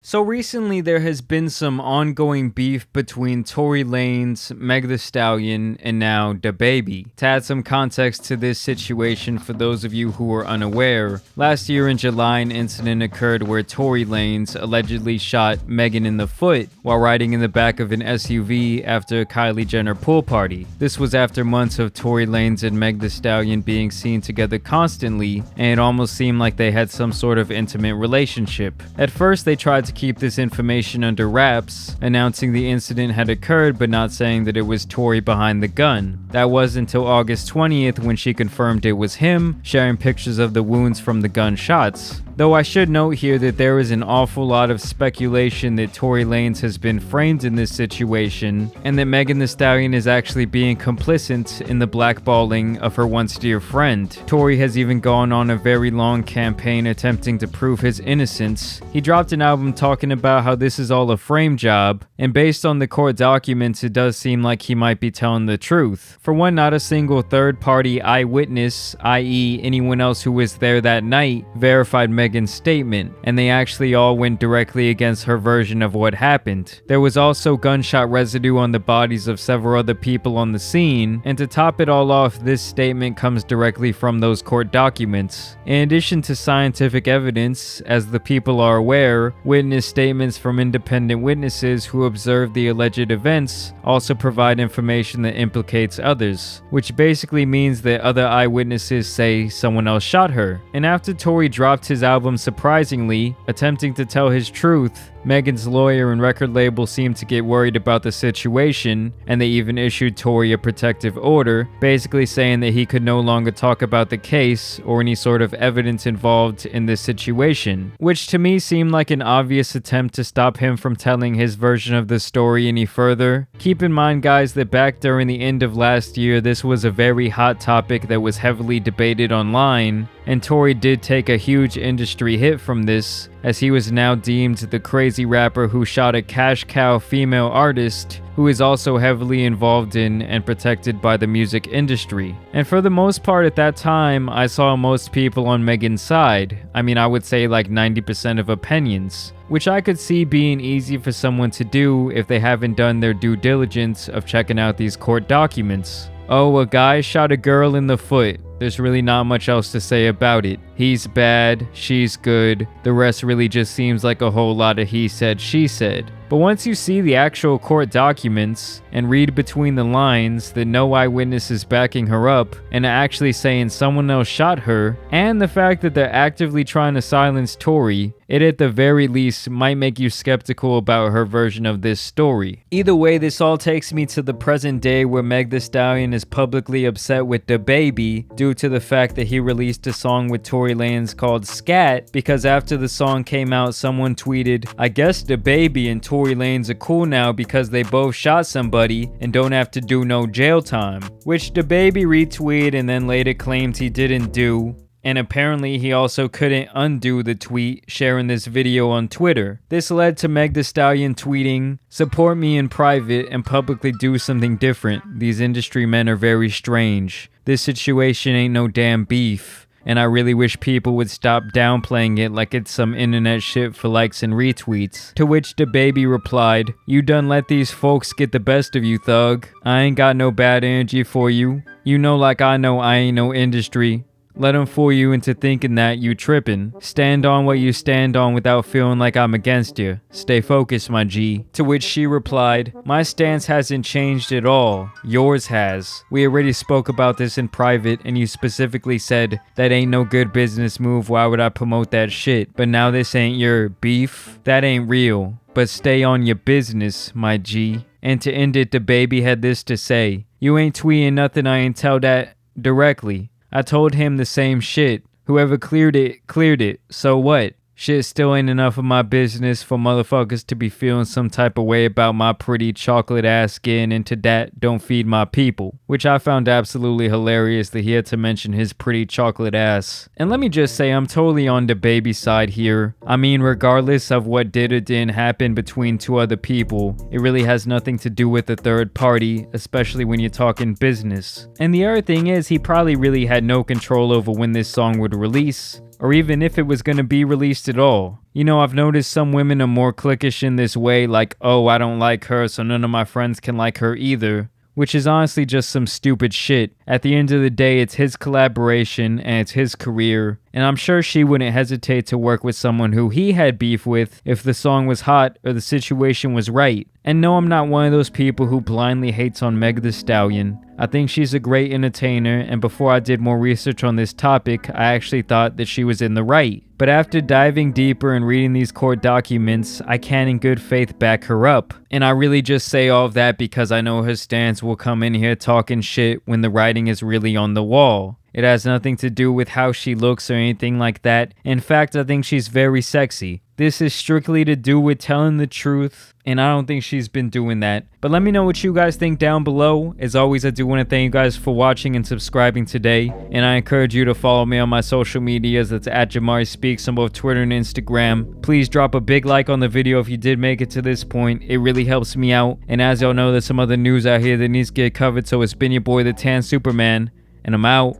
So recently there has been some ongoing beef between Tory Lanez, Meg Thee Stallion, and now DaBaby. To add some context to this situation for those of you who are unaware, last year in July an incident occurred where Tory Lanez allegedly shot Megan in the foot while riding in the back of an SUV after a Kylie Jenner pool party. This was after months of Tory Lanez and Meg Thee Stallion being seen together constantly, and it almost seemed like they had some sort of intimate relationship. At first they tried to keep this information under wraps, announcing the incident had occurred but not saying that it was Tory behind the gun. That was until August 20th when she confirmed it was him, sharing pictures of the wounds from the gunshots. Though I should note here that there is an awful lot of speculation that Tory Lanez has been framed in this situation, and that Megan Thee Stallion is actually being complicit in the blackballing of her once dear friend. Tory has even gone on a very long campaign attempting to prove his innocence. He dropped an album talking about how this is all a frame job, and based on the court documents it does seem like he might be telling the truth. For one, not a single third-party eyewitness, i.e. anyone else who was there that night, verified Megan's statement, and they actually all went directly against her version of what happened. There was also gunshot residue on the bodies of several other people on the scene, and to top it all off, this statement comes directly from those court documents. In addition to scientific evidence, as the people are aware, witness statements from independent witnesses who observed the alleged events also provide information that implicates others, which basically means that other eyewitnesses say someone else shot her. And after Tory dropped his album surprisingly, attempting to tell his truth, Megan's lawyer and record label seemed to get worried about the situation, and they even issued Tory a protective order, basically saying that he could no longer talk about the case or any sort of evidence involved in this situation, which to me seemed like an obvious attempt to stop him from telling his version of the story any further. Keep in mind, guys, that back during the end of last year, this was a very hot topic that was heavily debated online, and Tory did take a huge industry hit from this, as he was now deemed the crazy rapper who shot a cash cow female artist who is also heavily involved in and protected by the music industry. And for the most part at that time, I saw most people on Megan's side. I mean, I would say like 90% of opinions, which I could see being easy for someone to do if they haven't done their due diligence of checking out these court documents. Oh, a guy shot a girl in the foot. There's really not much else to say about it. He's bad, she's good, the rest really just seems like a whole lot of he said, she said. But once you see the actual court documents and read between the lines that no eyewitness is backing her up and actually saying someone else shot her, and the fact that they're actively trying to silence Tory, it at the very least might make you skeptical about her version of this story. Either way, this all takes me to the present day where Meg Thee Stallion is publicly upset with DaBaby due to the fact that he released a song with Tory Lanez called Scat, because after the song came out someone tweeted, "I guess DaBaby and Tory Lanez are cool now because they both shot somebody and don't have to do no jail time," which DaBaby retweeted and then later claimed he didn't do. And apparently he also couldn't undo the tweet, sharing this video on Twitter. This led to Meg Thee Stallion tweeting, "Support me in private and publicly do something different. These industry men are very strange. This situation ain't no damn beef. And I really wish people would stop downplaying it like it's some internet shit for likes and retweets." To which DaBaby replied, "You done let these folks get the best of you, thug. I ain't got no bad energy for you. You know like I know I ain't no industry. Let them fool you into thinking that you trippin'. Stand on what you stand on without feeling like I'm against you. Stay focused, my G." To which she replied, "My stance hasn't changed at all. Yours has. We already spoke about this in private and you specifically said that ain't no good business move. Why would I promote that shit? But now this ain't your beef. That ain't real. But stay on your business, my G." And to end it, DaBaby had this to say, "You ain't tweeting nothing I ain't tell that directly. I told him the same shit. Whoever cleared it. So what? Shit still ain't enough of my business for motherfuckers to be feeling some type of way about my pretty chocolate ass skin, and to that, don't feed my people." Which I found absolutely hilarious that he had to mention his pretty chocolate ass. And let me just say, I'm totally on DaBaby's side here. I mean, regardless of what did or didn't happen between two other people, it really has nothing to do with the third party, especially when you're talking business. And the other thing is, he probably really had no control over when this song would release. or even if it was going to be released at all. You know, I've noticed some women are more cliquish in this way, like, oh, I don't like her, so none of my friends can like her either. Which is honestly just some stupid shit. At the end of the day, it's his collaboration and it's his career. And I'm sure she wouldn't hesitate to work with someone who he had beef with if the song was hot or the situation was right. And no, I'm not one of those people who blindly hates on Meg Thee Stallion. I think she's a great entertainer, and before I did more research on this topic, I actually thought that she was in the right. But after diving deeper and reading these court documents, I can in good faith back her up. And I really just say all of that because I know her stance will come in here talking shit when the writing is really on the wall. It has nothing to do with how she looks or anything like that. In fact, I think she's very sexy. This is strictly to do with telling the truth, and I don't think she's been doing that. But let me know what you guys think down below. As always, I do want to thank you guys for watching and subscribing today, and I encourage you to follow me on my social medias. That's at JAMARI Speaks on both Twitter and Instagram. Please drop a big like on the video if you did make it to this point. It really helps me out, and as y'all know, there's some other news out here that needs to get covered, so it's been your boy, the Tan Superman, and I'm out.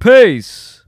Peace!